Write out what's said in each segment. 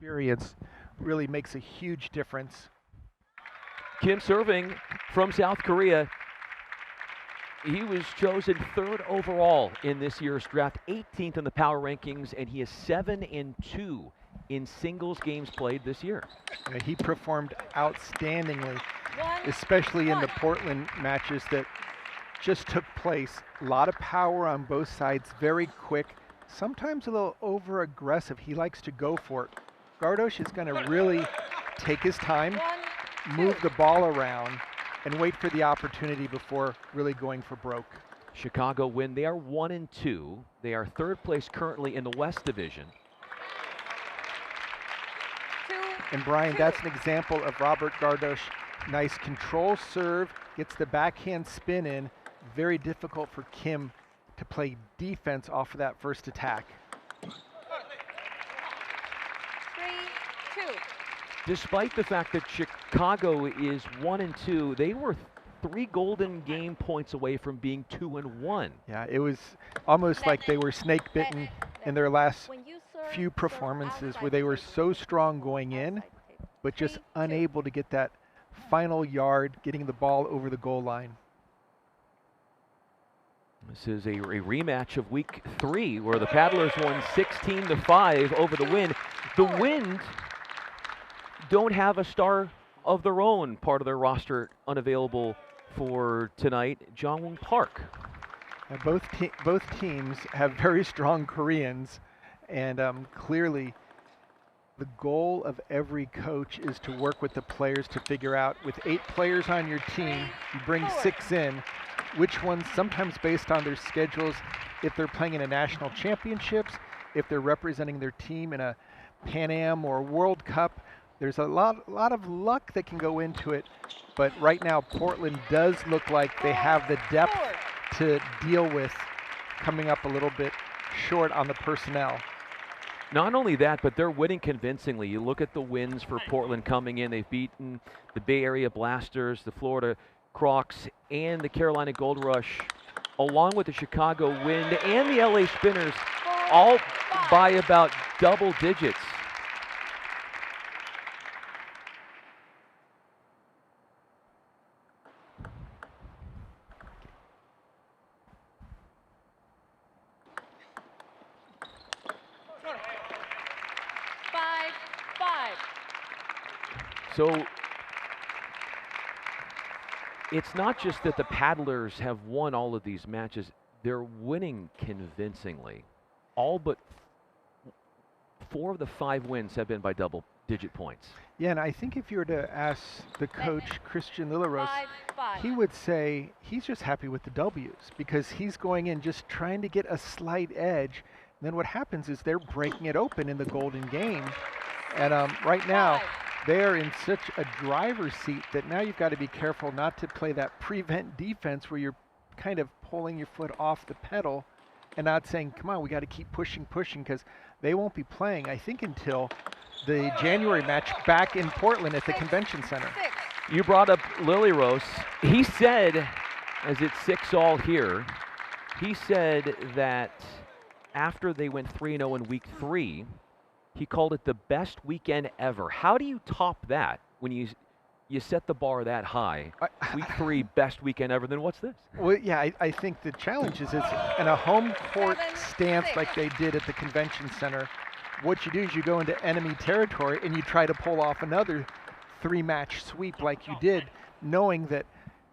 experience really makes a huge difference. Kim serving from South Korea. He was chosen 3rd overall in this year's draft, 18th in the power rankings, and he is 7-2 in singles games played this year. He performed outstandingly, especially in the Portland matches that just took place. A lot of power on both sides, very quick, sometimes a little over aggressive. He likes to go for it. Gardos is going to really take his time, move the ball around, and wait for the opportunity before really going for broke. Chicago win. They are 1-2. They are 3rd place currently in the West Division. And Brian, that's an example of Robert Gardos. Nice control serve, gets the backhand spin in. Very difficult for Kim to play defense off of that first attack. 3-2. Despite the fact that Chicago is 1-2, they were 3 golden game points away from being 2-1. Yeah, it was almost like they were snake bitten in their last few performances where they were so strong going in, but just unable to get that final yard, getting the ball over the goal line. This is a rematch of week 3 where the Paddlers won 16-5 over the Wind. The Wind don't have a star of their own part of their roster unavailable for tonight, Jongwon Park. Both teams have very strong Koreans, and clearly the goal of every coach is to work with the players to figure out, with 8 players on your team, you bring 6 in, which ones, sometimes based on their schedules, if they're playing in a national championships, if they're representing their team in a Pan Am or World Cup. There's a lot of luck that can go into it, but right now Portland does look like they have the depth to deal with coming up a little bit short on the personnel. Not only that, but they're winning convincingly. You look at the wins for Portland coming in. They've beaten the Bay Area Blasters, the Florida Crocs, and the Carolina Gold Rush, along with the Chicago Wind and the LA Spinners, all by about double digits. So it's not just that the Paddlers have won all of these matches, they're winning convincingly. All but 4 of the 5 wins have been by double-digit points. Yeah, and I think if you were to ask the coach, Christian Lillaros, he would say he's just happy with the W's because he's going in just trying to get a slight edge. And then what happens is they're breaking it open in the golden game. And right now, they're in such a driver's seat that now you've got to be careful not to play that prevent defense where you're kind of pulling your foot off the pedal and not saying, come on, we got to keep pushing, because they won't be playing, I think, until the January match back in Portland at the Convention Center. You brought up Lily Rose. He said, as it's 6-all here, he said that after they went 3-0 in week 3, he called it the best weekend ever. How do you top that when you set the bar that high? Week 3, best weekend ever. Then what's this? Well, yeah, I think the challenge is it's in a home court stance like they did at the Convention Center. What you do is you go into enemy territory and you try to pull off another 3-match sweep like you did, knowing that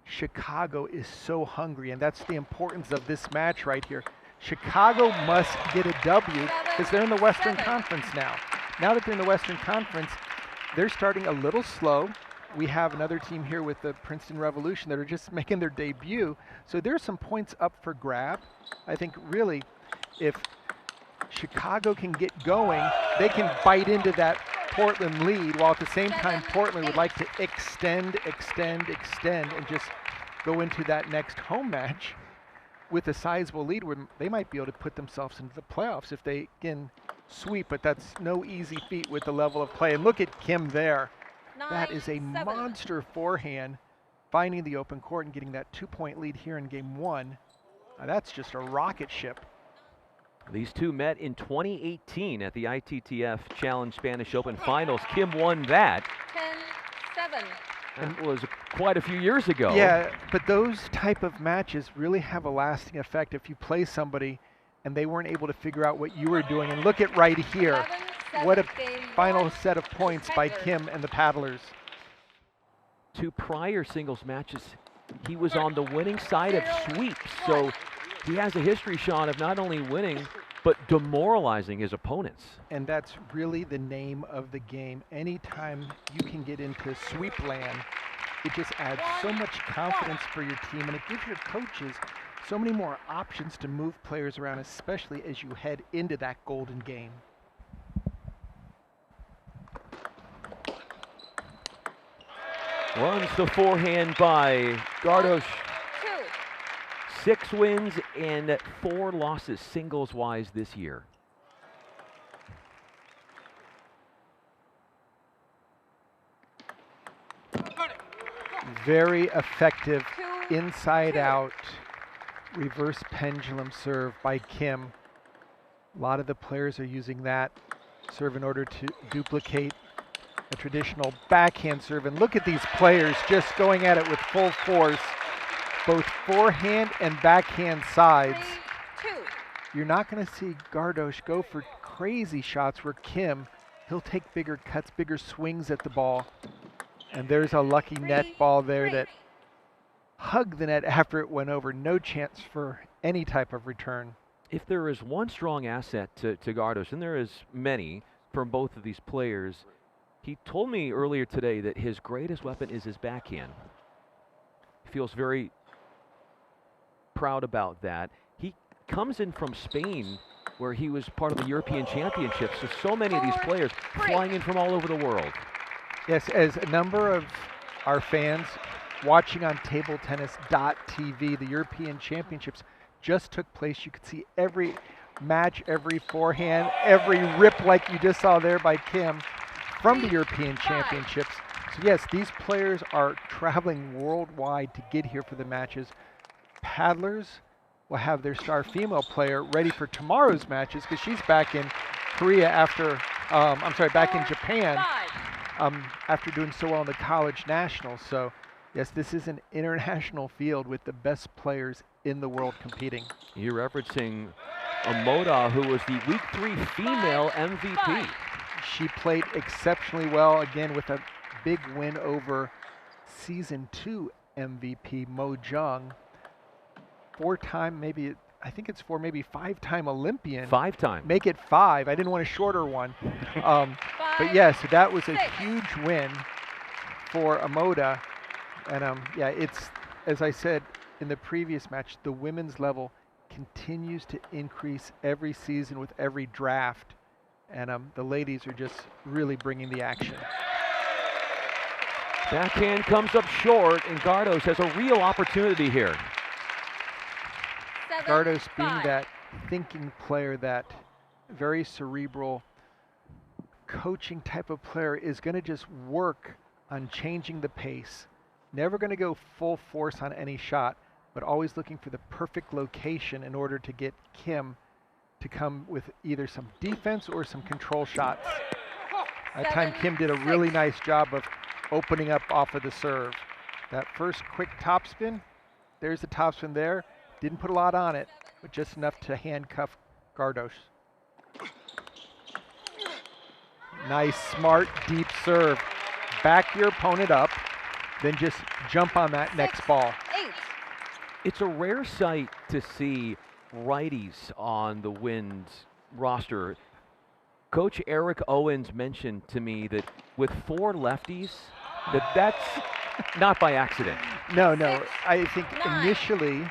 Chicago is so hungry, and that's the importance of this match right here. Chicago must get a W because they're in the Western Conference now. Now that they're in the Western Conference, they're starting a little slow. We have another team here with the Princeton Revolution that are just making their debut. So there's some points up for grab. I think really if Chicago can get going, they can bite into that Portland lead, while at the same time Portland would like to extend, and just go into that next home match with a sizable lead where they might be able to put themselves into the playoffs if they can sweep, but that's no easy feat with the level of play. And look at Kim there. That is a monster forehand, finding the open court and getting that 2-point lead here in game 1. Now that's just a rocket ship. These two met in 2018 at the ITTF Challenge Spanish Open Finals. Kim won that. 10-7. That was quite a few years ago. Yeah, but those type of matches really have a lasting effect if you play somebody and they weren't able to figure out what you were doing. And look at right here. 11-7, What a game final one. set of points by Kim and the paddlers. Two prior singles matches, he was on the winning side of sweeps. So he has a history, Sean, of not only winning, but demoralizing his opponents. And that's really the name of the game. Anytime you can get into sweep land, it just adds so much confidence for your team, and it gives your coaches so many more options to move players around, especially as you head into that golden game. Runs the forehand by Gardos. 2. 6 wins and 4 losses singles-wise this year. Very effective 2-2. inside-out reverse pendulum serve by Kim. A lot of the players are using that serve in order to duplicate a traditional backhand serve. And look at these players just going at it with full force, both forehand and backhand sides. 3-2. You're not going to see Gardos go for crazy shots where Kim, he'll take bigger cuts, bigger swings at the ball. And there's a lucky net ball there that hugged the net after it went over. No chance for any type of return. If there is one strong asset to Gardos, and there is many from both of these players, he told me earlier today that his greatest weapon is his backhand. He feels very proud about that. He comes in from Spain, where he was part of the European Championships, so many of these players flying in from all over the world. Yes, as a number of our fans watching on tabletennis.tv, the European Championships just took place. You could see every match, every forehand, every rip like you just saw there by Kim from the European Championships. So yes, these players are traveling worldwide to get here for the matches. Paddlers will have their star female player ready for tomorrow's matches because she's back in Korea after, back in Japan after doing so well in the college nationals. So yes, this is an international field with the best players in the world competing. You're referencing Omoda, who was the Week 3 female MVP. She played exceptionally well, again with a big win over Season 2 MVP Mo Jung. 4-time, maybe, I think it's 4, maybe 5-time Olympian. 5-time. Make it 5. I didn't want a shorter one. But yes, so that was a huge win for Omoda. And yeah, it's, as I said in the previous match, the women's level continues to increase every season with every draft. And the ladies are just really bringing the action. Backhand comes up short, and Gardos has a real opportunity here. Gardos being that thinking player, that very cerebral coaching type of player, is going to just work on changing the pace. Never going to go full force on any shot, but always looking for the perfect location in order to get Kim to come with either some defense or some control shots. That time Kim did a really nice job of opening up off of the serve. That first quick topspin, there's the topspin there. Didn't put a lot on it, but just enough to handcuff Gardos. Nice, smart, deep serve. Back your opponent up, then just jump on that next ball. 8. It's a rare sight to see righties on the Wind's roster. Coach Eric Owens mentioned to me that with 4 lefties, that's not by accident. No, I think initially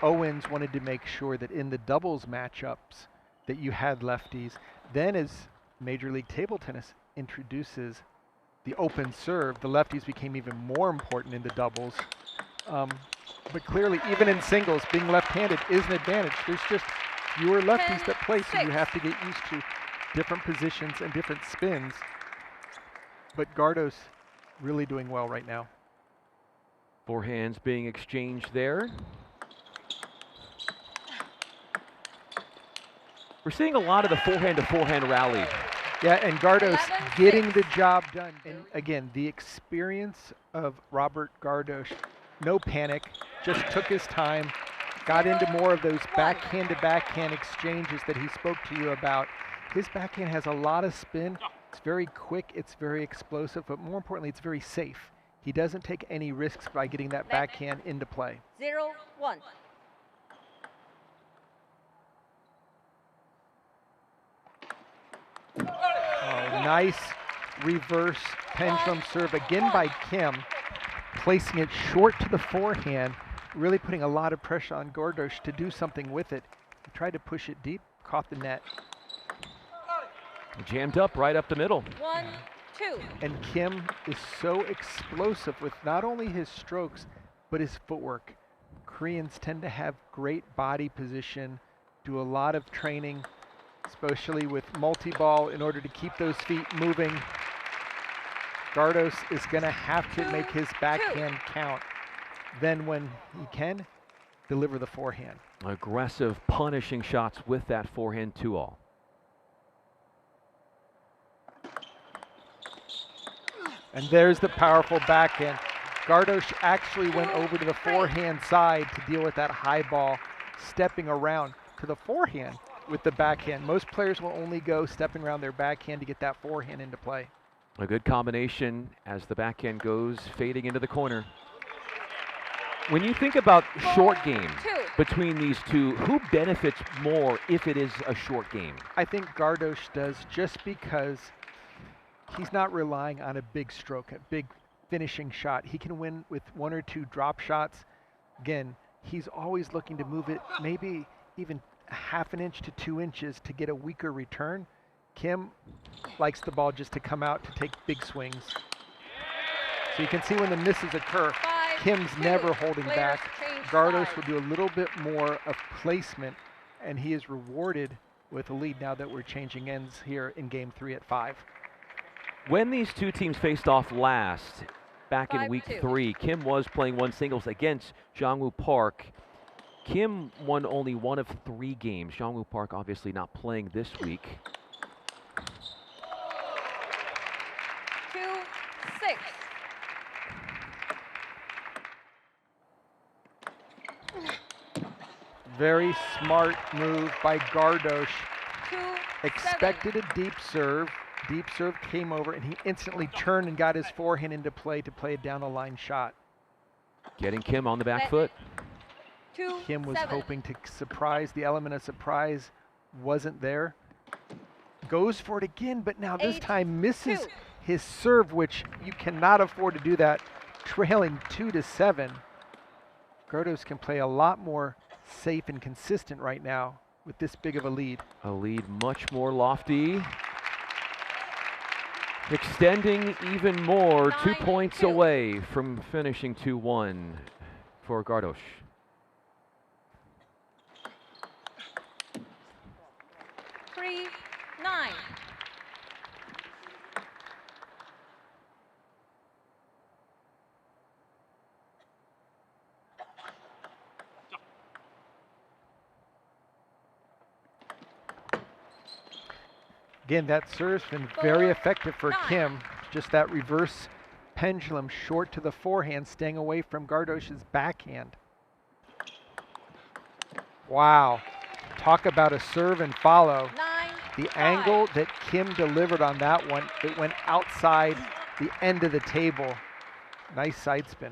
Owens wanted to make sure that in the doubles matchups that you had lefties. Then as Major League Table Tennis introduces the open serve, the lefties became even more important in the doubles. But clearly, even in singles, being left-handed is an advantage. There's just fewer lefties that play, so you have to get used to different positions and different spins. But Gardos really doing well right now. Forehands being exchanged there. We're seeing a lot of the forehand-to-forehand rally. Yeah, and Gardos 11-6. getting the job done. And again, the experience of Robert Gardos, no panic, just took his time, got into more of those backhand-to-backhand exchanges that he spoke to you about. His backhand has a lot of spin. It's very quick, it's very explosive, but more importantly, it's very safe. He doesn't take any risks by getting that backhand into play. 0-1. Oh, nice reverse pendulum serve again by Kim, placing it short to the forehand, really putting a lot of pressure on Gardos to do something with it. He tried to push it deep, caught the net. Jammed up right up the middle. 1-2. And Kim is so explosive with not only his strokes, but his footwork. Koreans tend to have great body position, do a lot of training, especially with multi-ball in order to keep those feet moving. Gardos is gonna have to make his backhand count. Then when he can, deliver the forehand. Aggressive, punishing shots with that forehand 2-all. And there's the powerful backhand. Gardos actually went over to the forehand side to deal with that high ball, stepping around to the forehand with the backhand. Most players will only go stepping around their backhand to get that forehand into play. A good combination as the backhand goes fading into the corner. When you think about short game between these two, who benefits more if it is a short game? I think Gardos does, just because he's not relying on a big stroke, a big finishing shot. He can win with 1 or 2 drop shots. Again, he's always looking to move it maybe even ½ an inch to 2 inches to get a weaker return. Kim likes the ball just to come out to take big swings. So you can see when the misses occur, Kim's never holding back. Gardos will do a little bit more of placement, and he is rewarded with a lead now that we're changing ends here in game 3 at 5. When these two teams faced off last, back in week 5-2. 3, Kim was playing 1 singles against Jongwoo Park. Kim won only 1 of 3 games. Jongwoo Park obviously not playing this week. 2-6. Very smart move by Gardos. 2-7. Expected a deep serve. Deep serve came over, and he instantly turned and got his forehand into play to play a down the line shot. Getting Kim on the back foot. 2-7. Kim was hoping to surprise. The element of surprise wasn't there. Goes for it again, but now this 8-2. time misses his serve, which you cannot afford to do that. Trailing 2-7. Gardos can play a lot more safe and consistent right now with this big of a lead. A lead much more lofty. Extending even more, 2 points 9-2. away from finishing 2-1 for Gardos. Three, 9. Again, that serve's been very 4-9. effective for Kim. Just that reverse pendulum short to the forehand, staying away from Gardos's backhand. Wow. Talk about a serve and follow. 9-5. The angle that Kim delivered on that one, it went outside the end of the table. Nice side spin.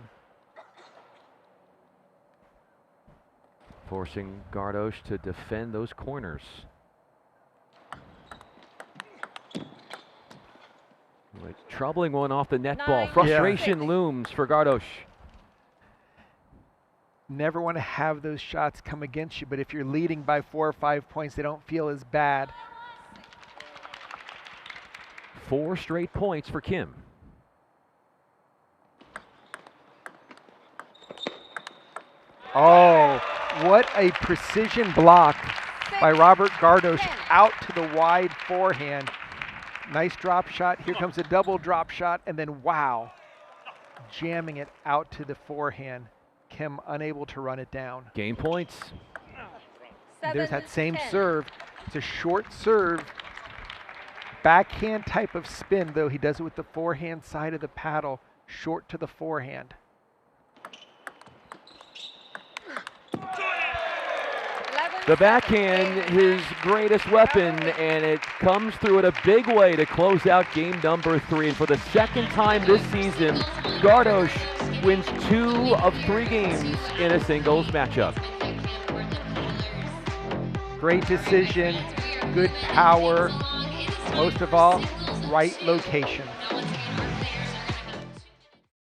Forcing Gardos to defend those corners. Troubling one off the net ball. 9-6. Frustration looms for Gardos. Never want to have those shots come against you, but if you're leading by 4 or 5 points, they don't feel as bad. 4 straight points for Kim. Oh, what a precision block by Robert Gardos out to the wide forehand. Nice drop shot. Here comes a double drop shot, and then wow, jamming it out to the forehand. Kim unable to run it down. Game points. There's that same 7-10. serve. It's a short serve, backhand type of spin, though he does it with the forehand side of the paddle, short to the forehand. The backhand, his greatest weapon, and it comes through in a big way to close out game number 3. And for the second time this season, Gardos wins 2 of 3 games in a singles matchup. Great decision, good power, most of all, right location.